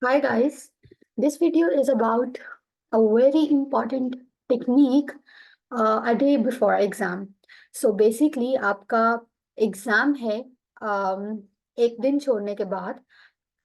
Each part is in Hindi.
Hi guys, this video is about a very important technique a day before exam. So basically आपका exam है एक दिन छोड़ने के बाद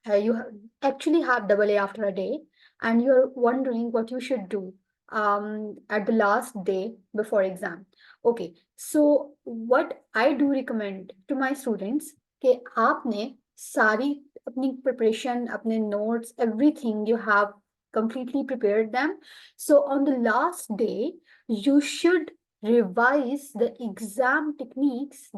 you actually have double A after a day and you're wondering what you should do at the last day before exam. Okay, so what I do recommend to my students कि आपने सारी अपनी preparation, अपने notes, everything you have completely prepared them. So on the last day, you should revise the exam techniques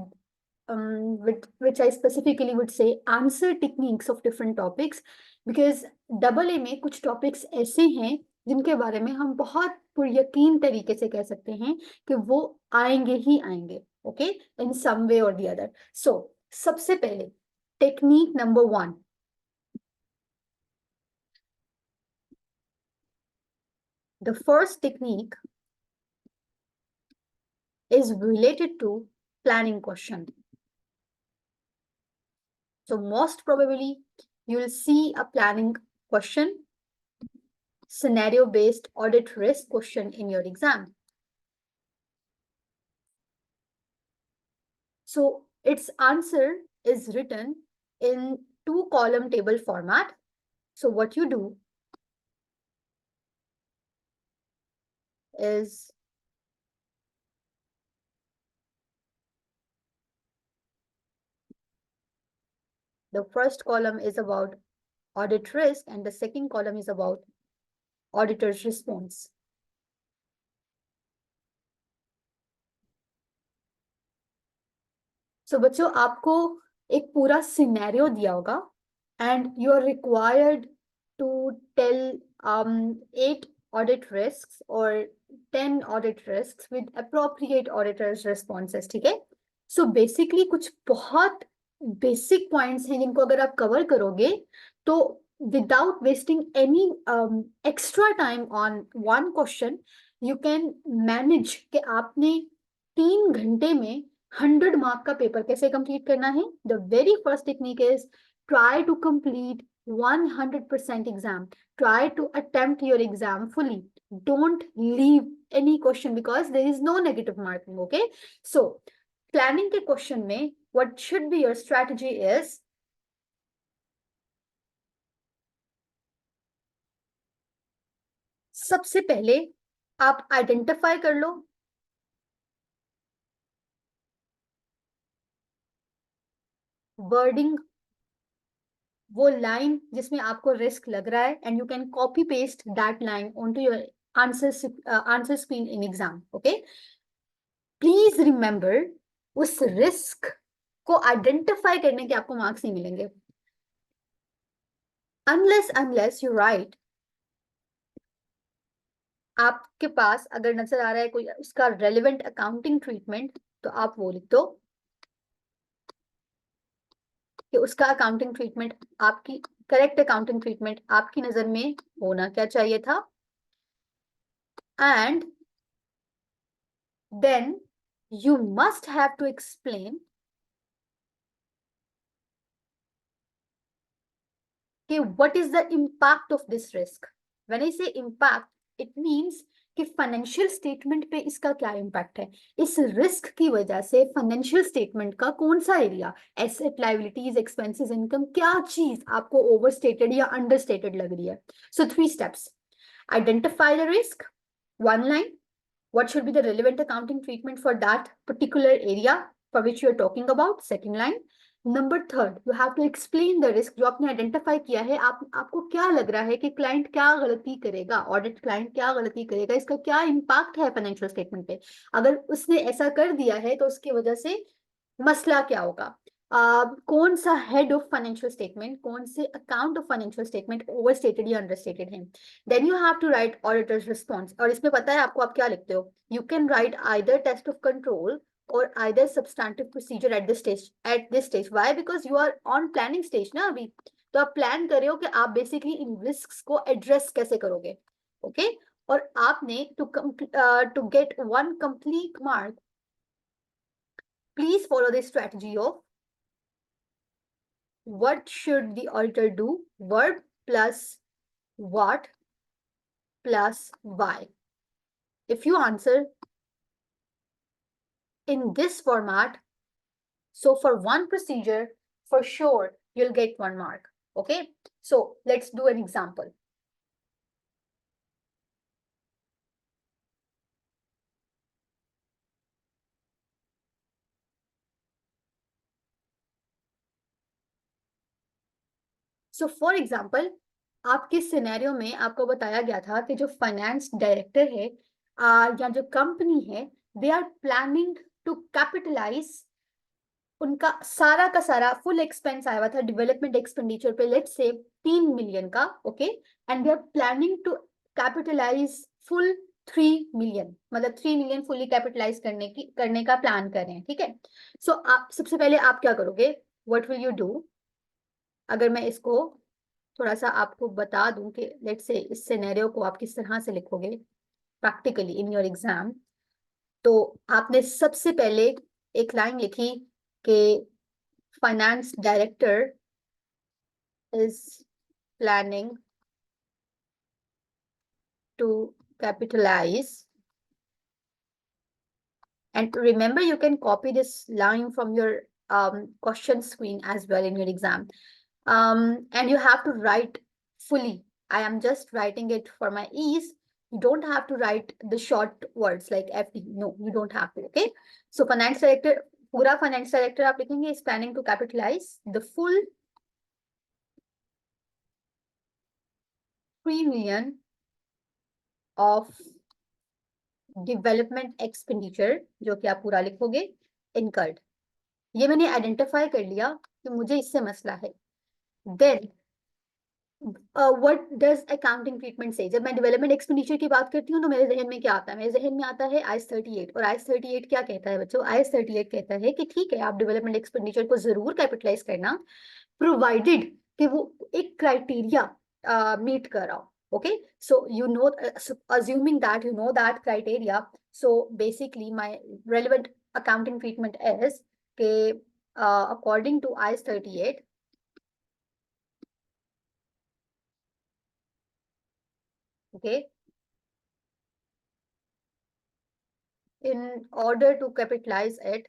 which I specifically would say answer techniques of different topics because double A में कुछ टॉपिक्स ऐसे हैं जिनके बारे में हम बहुत पुरयकीन तरीके से कह सकते हैं कि वो आएंगे ही आएंगे ओके इन सम वे और द अदर सो सबसे पहले technique number 1 the first technique is related to planning question. So most probably you will see a planning question, scenario-based audit risk question in your exam. So its answer is written in 2-column table format. So what you do is the first column is about audit risk and the second column is about auditor's response. So बच्चों आपको एक पूरा सिनेरियो दिया होगा and you are required to tell 8 audit risks or 10 audit risks with appropriate auditor's responses. ठीक है so basically कुछ बहुत basic points हैं जिनको अगर आप cover करोगे तो without wasting any extra time on one question you can manage कि आपने 3 घंटे में 100 मार्क का पेपर कैसे कंप्लीट करना है the very first technique is try to complete 100% exam. Try to attempt your exam fully. Don't leave any question because there is no negative marking. Okay. So planning के question में what should be your strategy is सबसे पहले आप आइडेंटिफाई कर लो वर्डिंग वो लाइन जिसमें आपको रिस्क लग रहा है and you can copy paste that line onto your answer screen in exam okay please remember उस रिस्क को आइडेंटिफाई करने के आपको मार्क्स नहीं मिलेंगे अनलेस यू राइट आपके पास अगर नजर आ रहा है कोई उसका रेलिवेंट अकाउंटिंग ट्रीटमेंट तो आप वो लिख दो कि उसका अकाउंटिंग ट्रीटमेंट आपकी करेक्ट अकाउंटिंग ट्रीटमेंट आपकी नजर में होना क्या चाहिए था and then you must have to explain कि what is the impact of this risk. When I say impact, it means कि फाइनेंशियल स्टेटमेंट पे इसका क्या इम्पैक्ट है इस रिस्क की वजह से फाइनेंशियल स्टेटमेंट का कौन सा area asset liabilities expenses income क्या चीज आपको ओवरस्टेटेड या अंडरस्टेटेड लग रही है सो 3 steps identify the risk one line what should be the relevant accounting treatment for that particular area for which you are talking about second line number third you have to explain the risk जो आपने आइडेंटिफाई किया है आपको क्या लग रहा है कि क्लाइंट क्या गलती करेगा ऑडिट क्लाइंट क्या गलती करेगा इसका क्या इम्पैक्ट है फाइनेंशियल स्टेटमेंट पे अगर उसने ऐसा कर दिया है तो उसकी वजह से मसला क्या होगा कौन सा हेड ऑफ फाइनेंशियल स्टेटमेंट कौन से account of financial statement overstated या अंडरस्टेटेड है then you have to write auditors response और इसमें पता है आपको आप क्या लिखते हो you can write either test of control or either substantive procedure at this stage why because you are on planning stage ना अभी तो आप प्लान कर रहे हो कि आप बेसिकली इन रिस्क को एड्रेस कैसे करोगे ओके और आपने to get 1 complete mark please follow the strategy of what should the auditor do verb plus what plus y. If you answer in this format, so for one procedure, for sure, you'll get 1 mark. Okay, so let's do an example. So for example, आपके सिनेरियो में आपको बताया गया था कि जो फाइनेंस डायरेक्टर है या जो कंपनी है, they are planning to capitalise उनका सारा का सारा फुल एक्सपेंस आया हुआ था डेवलपमेंट एक्सपेंडिचर पे, लेट्स से 3 मिलियन का. Okay, and they are planning to capitalise full 3 million, मतलब 3 मिलियन फुली कैपिटलाइज करने का प्लान कर रहे हैं. ठीक है, सो आप सबसे पहले आप क्या करोगे, व्हाट विल यू डू? अगर मैं इसको थोड़ा सा आपको बता दूं कि लेट्स से इस सिनेरियो को आप किस तरह से लिखोगे प्रैक्टिकली इन योर एग्जाम, तो आपने सबसे पहले एक लाइन लिखी कि finance director is planning to capitalise, and remember you can copy this line from your question screen as well in your exam. And you have to write fully. I am just writing it for my ease. You don't have to write the short words like FD. No, you don't have to. Okay. So finance director, pura finance director आप लिखेंगे is planning to capitalize the full 3 million of development expenditure, जो कि आप पूरा लिखोगे incurred. ये मैंने आइडेंटिफाई कर लिया कि मुझे इससे मसला है. Then what does accounting treatment से? जब मैं डेवलपमेंट एक्सपेंडिचर की बात करती हूँ तो मेरे जहन में क्या आता है? मेरे जहन में आता है आईएस 38. और आईएस 38 क्या कहता है बच्चों? आईएस 38 कहता है कि ठीक है, आप डेवलपमेंट एक्सपेंडिचर को जरूर कैपिटलाइज करना, प्रोवाइडेड कि वो एक क्राइटेरिया मीट कर रहा हो. Okay, so you know, assuming that you know that criteria, so basically my relevant accounting treatment is according to IAS 38, okay, in order to capitalize it,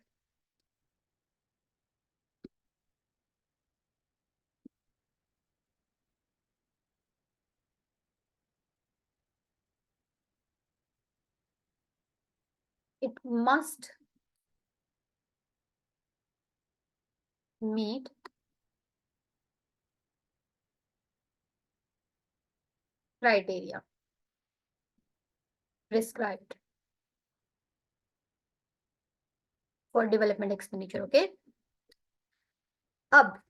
it must meet criteria prescribed for development expenditure. Okay, अब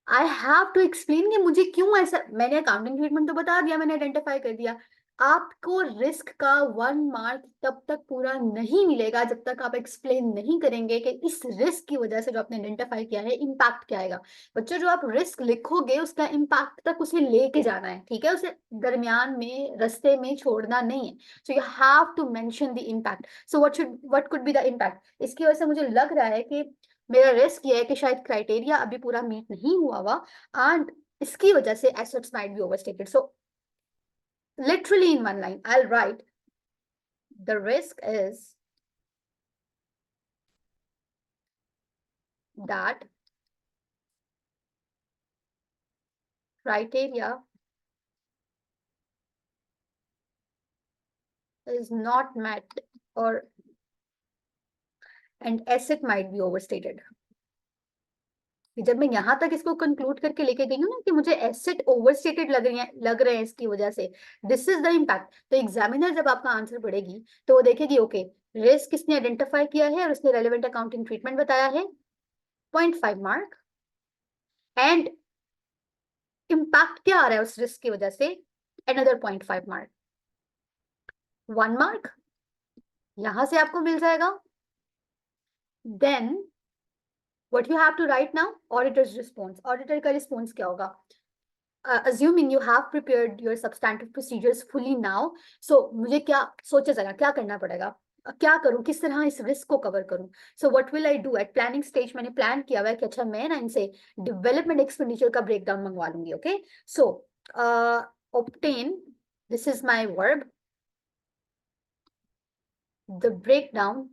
आई हैव टू एक्सप्लेन कि मुझे क्यों ऐसा, मैंने अकाउंटिंग ट्रीटमेंट तो बता दिया, मैंने आइडेंटिफाई कर दिया. आपको रिस्क का 1 मार्क तब तक पूरा नहीं मिलेगा जब तक आप एक्सप्लेन नहीं करेंगे कि इस रिस्क की वजह से जो आपने आइडेंटिफाई किया है इम्पैक्ट क्या आएगा. बच्चों, जो आप रिस्क लिखोगे उसका इम्पैक्ट तक उसे लेके जाना है. ठीक है, उसे दरमियान में रास्ते में छोड़ना नहीं है. So you have to mention the impact. So what could be the impact? इसकी वजह से मुझे लग रहा है कि मेरा रिस्क ये है कि शायद क्राइटेरिया अभी पूरा मीट नहीं हुआ एंड इसकी वजह से assets might be overstated. So literally in one line I'll write the risk is that criteria is not met or and asset might be overstated. जब मैं यहां तक इसको कंक्लूड करके लेके गई हूँ ना कि मुझे एसेट ओवरस्टेटेड लग रहे हैं इसकी वजह से, दिस इज द इम्पैक्ट. तो एग्जामिनर जब आपका आंसर पढ़ेगी तो वो देखेगी ओके, रिस्क किसने आइडेंटिफाई किया है और उसने रेलेवेंट अकाउंटिंग ट्रीटमेंट बताया है, 0.5 मार्क. एंड इम्पैक्ट क्या आ रहा है उस रिस्क की वजह से, अनदर 0.5 मार्क. 1 मार्क यहां से आपको मिल जाएगा. Then what you have to write now, auditor's response. auditor का response क्या होगा? Assuming you have prepared your substantive procedures fully now, so मुझे क्या सोचे जरा क्या करना पड़ेगा, क्या करूं, किस तरह इस रिस्क को कवर करूं. So what will I do? At planning stage मैंने प्लान किया हुआ है कि अच्छा मैं ना इनसे डेवलपमेंट एक्सपेंडिचर का ब्रेकडाउन मंगवा लूंगी. Okay, so obtain, this is my verb, the breakdown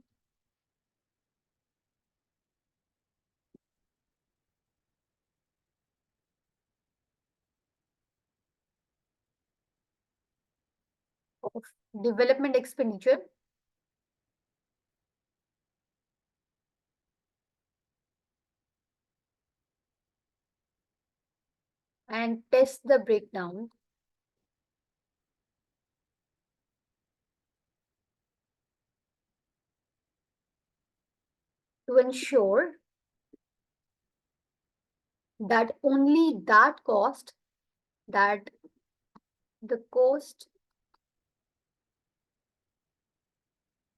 of development expenditure and test the breakdown to ensure that only that cost, that the cost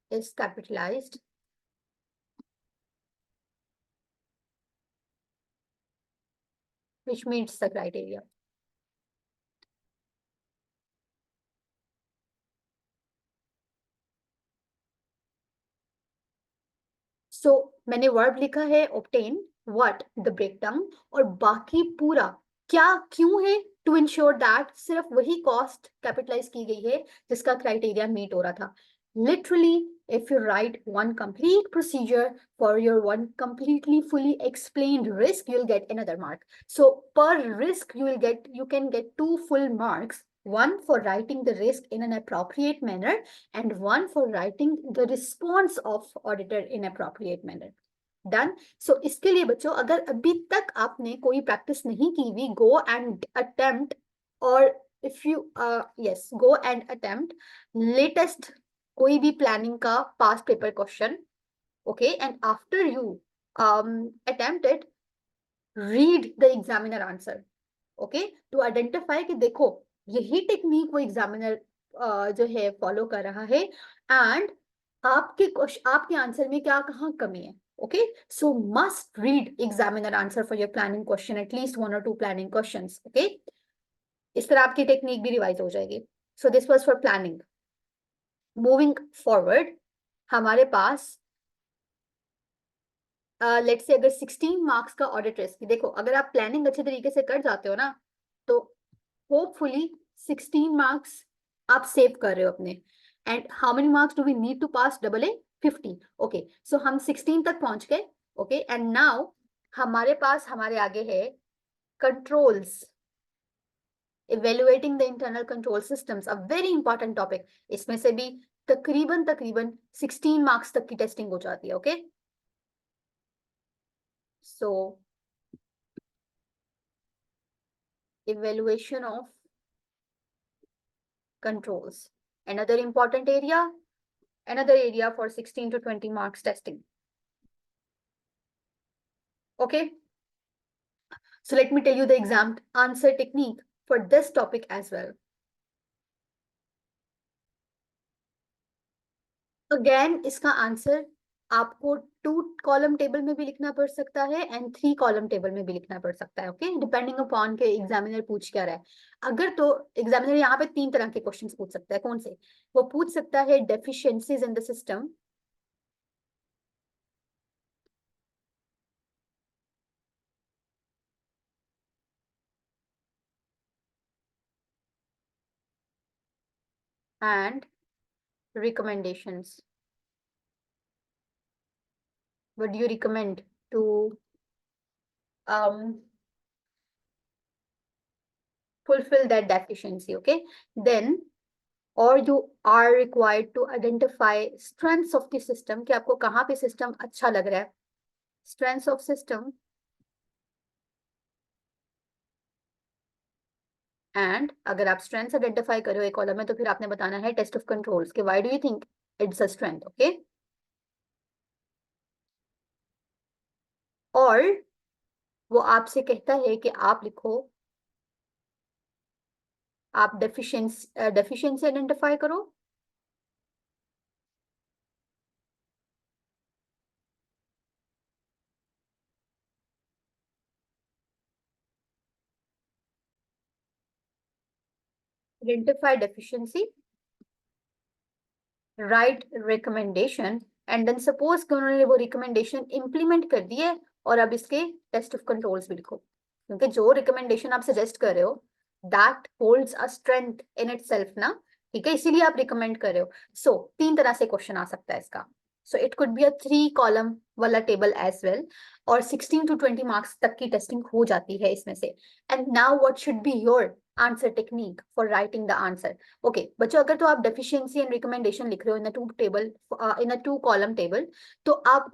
is capitalized which meets the criteria. So मैंने वर्ब लिखा है obtain, what, the breakdown, और बाकी पूरा क्या क्यों है, टू इंश्योर दैट सिर्फ वही कॉस्ट कैपिटलाइज की गई है जिसका क्राइटेरिया मीट हो रहा था. Literally, if you write one complete procedure for your one completely fully explained risk, you'll get another mark. So per risk, you can get 2 full marks, one for writing the risk in an appropriate manner and one for writing the response of auditor in appropriate manner. Done. So इसके लिए बच्चों, अगर अभी तक आपने कोई प्रैक्टिस नहीं की हुई, go and attempt, और if you yes, go and attempt latest कोई भी प्लानिंग का past paper question, okay, and after you attempt it, read the examiner answer, okay, to identify कि देखो यही टेक्निक वो एग्जामिनर जो है फॉलो कर रहा है एंड आपके आंसर में क्या कहाँ कमी है. Okay, so must read examiner answer for your planning question, at least 1 or 2 planning questions. Okay, इस तरह आपकी टेक्निक भी रिवाइज हो जाएगी. So this was for planning. Moving forward, हमारे पास लेट्स से अगर 16 मार्क्स का ऑडिट रिस्क, देखो अगर आप प्लानिंग अच्छे तरीके से कर जाते हो ना तो होपफुली 16 मार्क्स आप सेव कर रहे हो अपने. And how many marks do we need to pass double A? 50. Okay, so हम 16 तक पहुंच गए. ओके, एंड नाउ हमारे पास हमारे आगे है controls, evaluating the internal control systems, a very important topic. इसमें से भी तकरीबन 16 मार्क्स तक की टेस्टिंग हो जाती है. Okay, so evaluation of controls, another important area, another area for 16 to 20 marks testing. Okay, so let me tell you the exam answer technique for this topic as well. Again, इसका आंसर आपको 2 कॉलम टेबल में भी लिखना पड़ सकता है एंड 3 कॉलम टेबल में भी लिखना पड़ सकता है. ओके, डिपेंडिंग अपॉन के एग्जामिनर पूछ क्या रहा है. अगर तो एग्जामिनर यहाँ पे 3 तरह के क्वेश्चंस पूछ सकता है. कौन से? वो पूछ सकता है deficiencies in the system, and recommendations. What do you recommend to fulfill that deficiency? Okay, then or you are required to identify strengths of the system, कि आपको कहाँ पे system अच्छा लग रहा है. Strengths of system and अगर आप strengths identify करो एक कॉलम में तो फिर आपने बताना है test of controls कि why do you think it's a strength. Okay, और वो आपसे कहता है कि आप लिखो, आप डेफिशिएंसी आइडेंटिफाई करो identify deficiency, write recommendation, and then suppose कि उन्होंने वो recommendation implement कर दिए और अब इसके test of controls भी लिखो, क्योंकि जो recommendation आप suggest कर रहे हो that holds a strength in itself ना, ठीक है, इसीलिए आप रिकमेंड कर रहे हो। सो तीन तरह से क्वेश्चन आ सकता है इसका। So it could be a 3 column वाला टेबल एज वेल, और 16 to 20 मार्क्स तक की टेस्टिंग हो जाती है इसमें से। And now what should be your answer technique for writing the answer. Okay बच्चों, अगर तो आप डेफिशिएंसी एंड रिकमेंडेशन लिख रहे हो इन अ 2 टेबल, इन अ 2 कॉलम टेबल, तो आप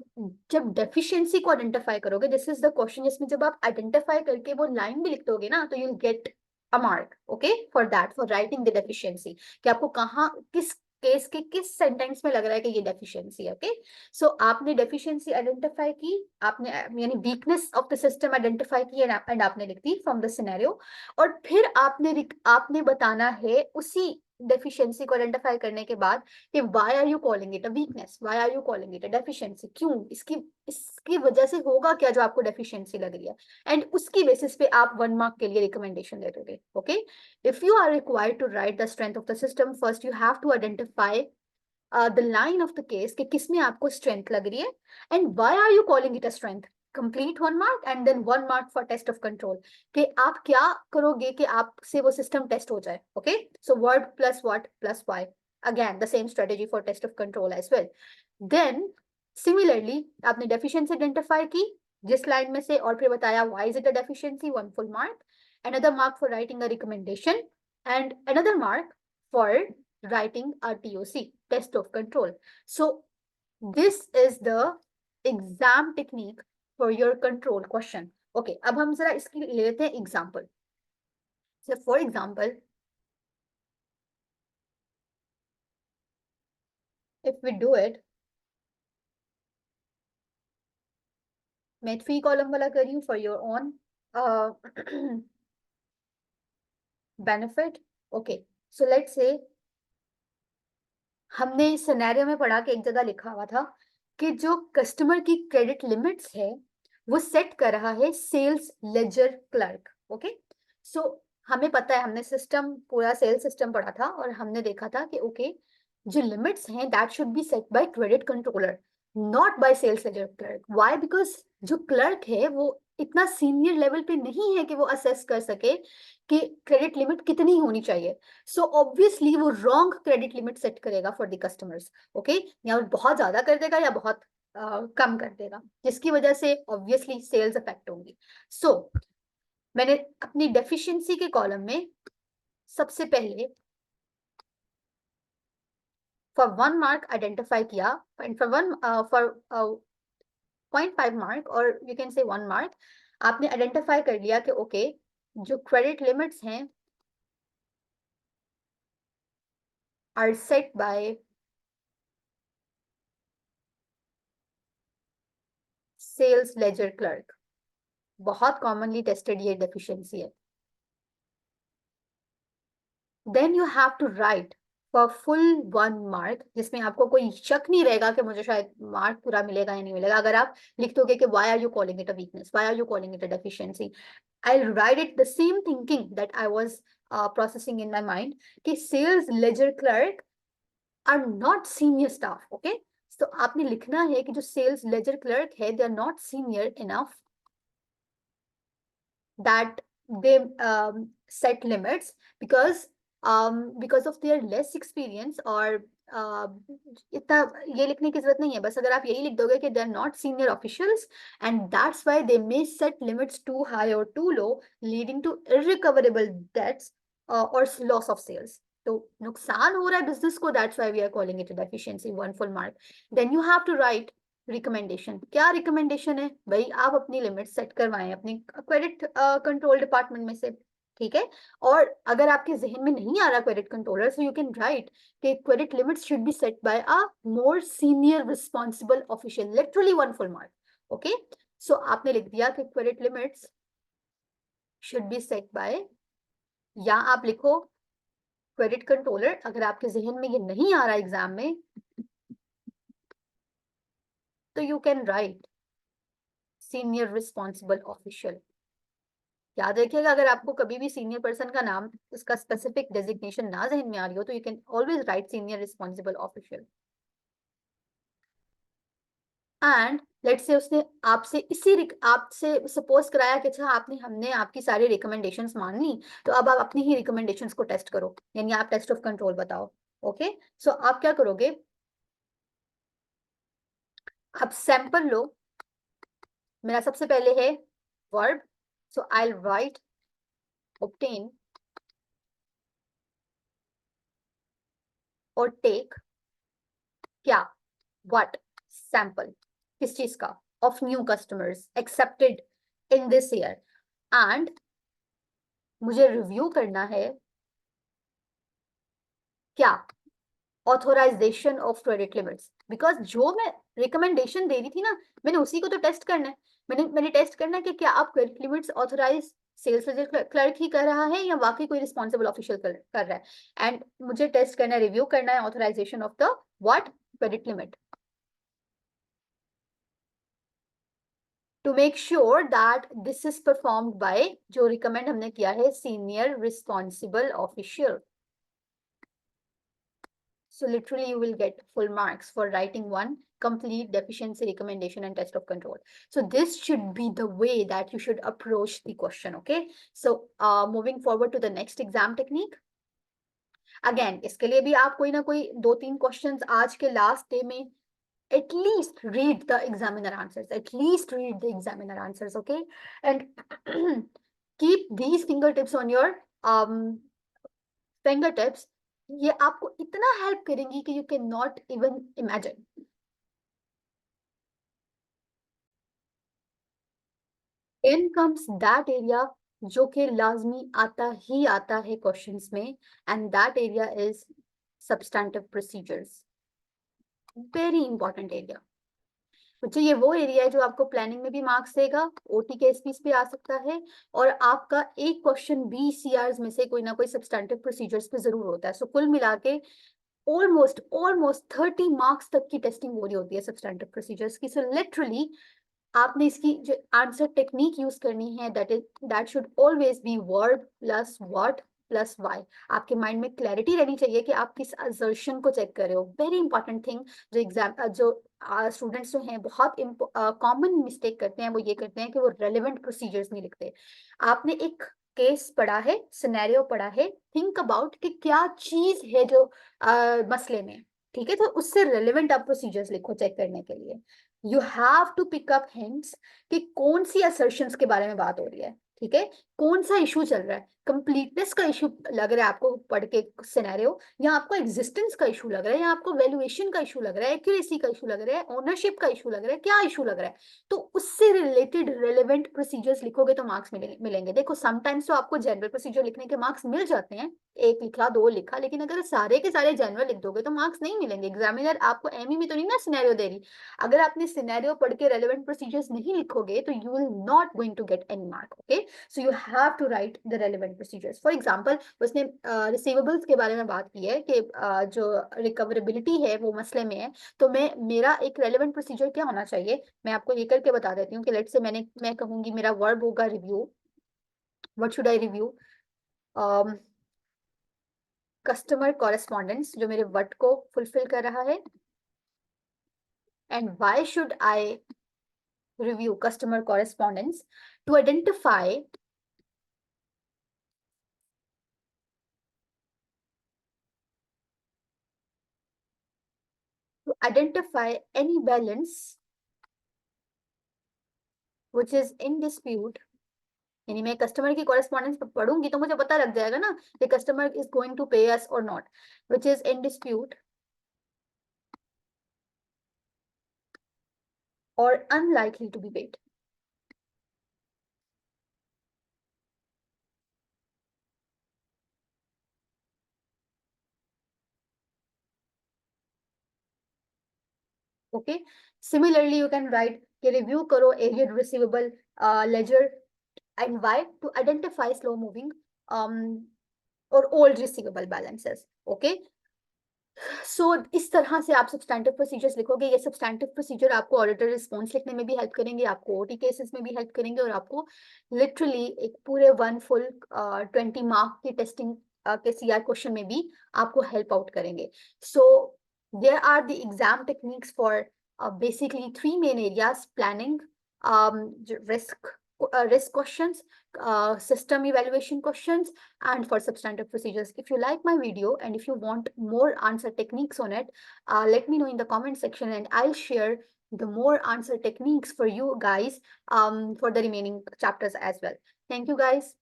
जब डेफिशिएंसी को आइडेंटिफाई करोगे, दिस इज द क्वेश्चन, जिसमें जब आप आइडेंटिफाई करके वो लाइन भी लिख दोगे ना, तो you will get a mark, okay, for that, for writing the deficiency, कि आपको कहाँ, किस केस के किस सेंटेंस में लग रहा है कि ये डेफिशिएंसी है। ओके, सो आपने डेफिशिएंसी आइडेंटिफाई की, आपने यानी weakness of the system identify की, एंड आपने लिख दी फ्रॉम द सिनेरियो, और फिर आपने बताना है उसी डेफिशिएंसी को आइडेंटिफाई करने के बाद कि why are you calling it a weakness, why are you calling it a deficiency, क्यों, इसकी वजह से होगा क्या जो आपको डेफिशिएंसी लग रही है, एंड उसकी बेसिस पे आप 1 मार्क के लिए रिकमेंडेशन दे दोगे। Okay, if you are required to write the strength of the system, first you have to identify the line of the case कि किसमें आपको स्ट्रेंथ लग रही है, and why are you calling it a strength, complete 1 mark, and then 1 mark for test of control, कि आप क्या करोगे कि आपसे वो सिस्टम टेस्ट हो जाए। Okay, so word plus what plus why, again the same strategy for test of control as well. Then similarly आपने डेफिशिएंसी आइडेंटिफाई की जिस लाइन में से, और फिर बताया why is it a deficiency, 1 full mark, another mark for writing a recommendation, and another mark for writing a TOC, test of control. So this is the exam technique for your control question. Okay, अब हम जरा इसकी ले लेते हैं example. So for example, if we do it, मैं 3 कॉलम वाला कर रही हूँ for your own benefit. Okay, so let's say हमने इस सिनेरियो में पढ़ा कि एक जगह लिखा हुआ था कि जो कस्टमर की क्रेडिट लिमिट्स है वो सेट कर रहा है सेल्स लेजर क्लर्क। ओके, सो हमें पता है, हमने सिस्टम पूरा सेल्स सिस्टम पढ़ा था और हमने देखा था कि ओके, जो लिमिट्स हैं that should be set by credit controller, not by sales ledger clerk. Why? Because जो क्लर्क है वो इतना सीनियर लेवल पे नहीं है कि वो असेस कर सके कि क्रेडिट लिमिट कितनी होनी चाहिए। सो ऑब्वियसली वो रॉन्ग क्रेडिट लिमिट सेट करेगा फॉर द कस्टमर्स। ओके, या बहुत ज्यादा कर देगा या बहुत कम कर देगा, जिसकी वजह से ऑब्वियसली सेल्स अफेक्ट होंगी। सो मैंने अपनी डेफिशिएंसी के कॉलम में सबसे पहले फॉर 1 मार्क आइडेंटिफाई किया, एंड फॉर 0.5 मार्क, और यू कैन से 1 मार्क, आपने आइडेंटिफाई कर लिया कि ओके, जो क्रेडिट लिमिट्स हैं are set by sales ledger clerk. बहुत कॉमनली टेस्टेड ये डेफिशिएंसी है। Then you have to write for full 1 mark, जिसमें आपको कोई शक नहीं रहेगा कि मुझे शायद मार्क पूरा मिलेगा या नहीं मिलेगा। अगर आप लिख दोगे कि why are you calling it a weakness, why are you calling it a deficiency, I will write it the same thinking that I was processing in my mind, कि sales ledger clerk are not senior staff. Okay, तो आपने लिखना है कि जो सेल्स लेजर क्लर्क है they are not senior enough that they set limits because of their less experience, और इतना ये लिखने की जरूरत नहीं है, बस अगर आप यही लिख दोगे कि they are not senior officials and that's why they may set limits too high or too low leading to irrecoverable debts or loss of sales, तो नुकसान हो रहा है बिजनेस को, that's why we are calling it a deficiency, 1 full mark. Then you have to write recommendation. क्या रिकमेंडेशन है भाई? आप अपनी लिमिट सेट करवाएं अपनी क्रेडिट कंट्रोल डिपार्टमेंट में से, ठीक है। और अगर आपके जहन में नहीं आ रहा credit controller, so you can write कि credit limits should be set by a more senior responsible official, literally 1 full mark. Okay, so आपने लिख दिया कि credit limits should be set by, या आप लिखो क्रेडिट कंट्रोलर, अगर आपके जहन में ये नहीं आ रहा एग्जाम में, तो you can right senior responsible official. याद रखिएगा, अगर आपको कभी भी सीनियर पर्सन का नाम, उसका स्पेसिफिक डेजिग्नेशन ना जहन में आ रही हो, तो you can always right senior responsible official. And let's say उसने आपसे सपोज कराया कि अच्छा आपने हमने आपकी सारी रिकमेंडेशंस मान ली, तो अब आप अपनी ही रिकमेंडेशंस को टेस्ट करो, यानी आप टेस्ट ऑफ कंट्रोल बताओ। ओके, सो आप क्या करोगे, आप सैंपल लो। मेरा सबसे पहले है verb, so I write obtain और टेक क्या, व्हाट, सैंपल किस चीज का, of new customers accepted in this year, and मुझे रिव्यू करना है क्या, authorisation of credit limits. Because जो मैं रिकमेंडेशन दे रही थी ना, मैंने उसी को तो टेस्ट करना है। मैंने टेस्ट करना है कि क्या आप credit limits authorise sales clerk ही कर रहा है या वाकई कोई रिस्पॉन्सिबल ऑफिशियल कर रहा है। एंड मुझे टेस्ट करना है, रिव्यू करना है authorisation of the what, credit limit, to make sure that this is performed by, जो रिकमेंड हमने किया है, senior responsible official. So literally you will get full marks for writing one complete deficiency recommendation and test of control. So this should be the way that you should approach the question. Okay, so moving forward to the next exam technique. Again, इसके लिए भी आप कोई ना कोई 2-3 questions आज के last day में at least read the examiner answers, at least read the examiner answers. Okay, and keep these fingertips on your fingertips. ये आपको इतना हेल्प करेंगी कि you can not even imagine. Then comes that area जो कि लाजमी आता ही आता है क्वेश्चंस में, and that area is substantive procedures. Very important area. बच्चों ये वो एरिया है जो आपको प्लानिंग में भी मार्क्स देगा, ओटी के एसपीस पे आ सकता है, और आपका एक क्वेश्चन 20 सीआरस में से कोई ना कोई सब्सटैंटिव प्रोसीजर्स पे जरूर होता है। सो कुल मिला के ऑलमोस्ट 30 मार्क्स तक की टेस्टिंग हो रही होती है सब्सटैंटिव प्रोसीजर्स की। सो लिटरली आपने इसकी जो आंसर टेक्निक यूज करनी है, that should always be verb plus what plus why. आपके माइंड में क्लैरिटी रहनी चाहिए कि आप किस असर्शन को चेक कर रहे हो। वेरी इंपॉर्टेंट थिंग, जो स्टूडेंट्स जो हैं बहुत कॉमन मिस्टेक करते हैं, वो ये करते हैं कि वो रेलिवेंट प्रोसीजर्स नहीं लिखते। आपने एक केस पढ़ा है, सिनेरियो पढ़ा है, थिंक अबाउट कि क्या चीज है जो मसले में, ठीक है, तो उससे रेलिवेंट आप प्रोसीजर्स लिखो चेक करने के लिए। You have to pick up hints कि कौन सी असर्शंस के बारे में बात हो रही है, ठीक है, कौन सा इशू चल रहा है, कंप्लीटनेस का इशू लग रहा है आपको पढ़ के सिनेरियो, या आपको एग्जिस्टेंस का इशू लग रहा है, या आपको वैल्यूएशन का इशू लग रहा है, एक्यूरेसी का इशू लग रहा है, ओनरशिप का इशू लग रहा है, क्या इशू लग रहा है, तो उससे रिलेटेड रेलिवेंट प्रोसीजर्स लिखोगे तो मार्क्स मिलेंगे। देखो समटाइम्स तो आपको जनरल प्रोसीजर लिखने के मार्क्स मिल जाते हैं, एक लिखा दो लिखा, लेकिन अगर सारे के सारे जनरल लिख दोगे तो मार्क्स नहीं मिलेंगे। एग्जामिनर आपको एमई में तो नहीं ना सिनेरियो दे रही, अगर आपने सिनेरियो पढ़ के रेलेवेंट प्रोसीजर्स नहीं लिखोगे तो you will not going to get any mark. Okay, so you have to write the relevant procedures. For example उसने रिसीवेबल्स के बारे में बात की है कि जो रिकवरेबिलिटी है वो मसले में है, तो मेरा एक रेलेवेंट प्रोसीजर क्या होना चाहिए, मैं आपको ये करके बता देती हूँ कि लेट्स से मैं कहूंगी मेरा वर्ब होगा review. What should I review, customer correspondence जो मेरे वर्ड को फुलफिल कर रहा है, and why should I review customer correspondence to identify any balance which is in dispute। यानी मैं कस्टमर की कॉरेस्पॉन्डेंस पढ़ूंगी तो मुझे पता लग जाएगा ना कि customer is going to pay us और not, which is in dispute और unlikely to be paid. Okay, similarly you can write कि रिव्यू करो aged receivable ledger and why to identify slow moving और old receivable balances. Okay, so इस तरह से आप सब्सटैंटिव प्रोसीजर्स लिखोगे। ये सब्सटैंटिव प्रोसीजर आपको ऑडिटर रिस्पॉन्स लिखने में भी हेल्प करेंगे, आपको ओटी केसेस में भी हेल्प करेंगे, और आपको लिटरली एक पूरे 1 फुल 20 मार्क की टेस्टिंग के सीआर क्वेश्चन में भी आपको हेल्प आउट करेंगे। So there are the exam techniques for basically three main areas: planning, risk questions, system evaluation questions, and for substantive procedures. If you like my video and if you want more answer techniques on it, let me know in the comment section, and I'll share the more answer techniques for you guys for the remaining chapters as well. Thank you guys.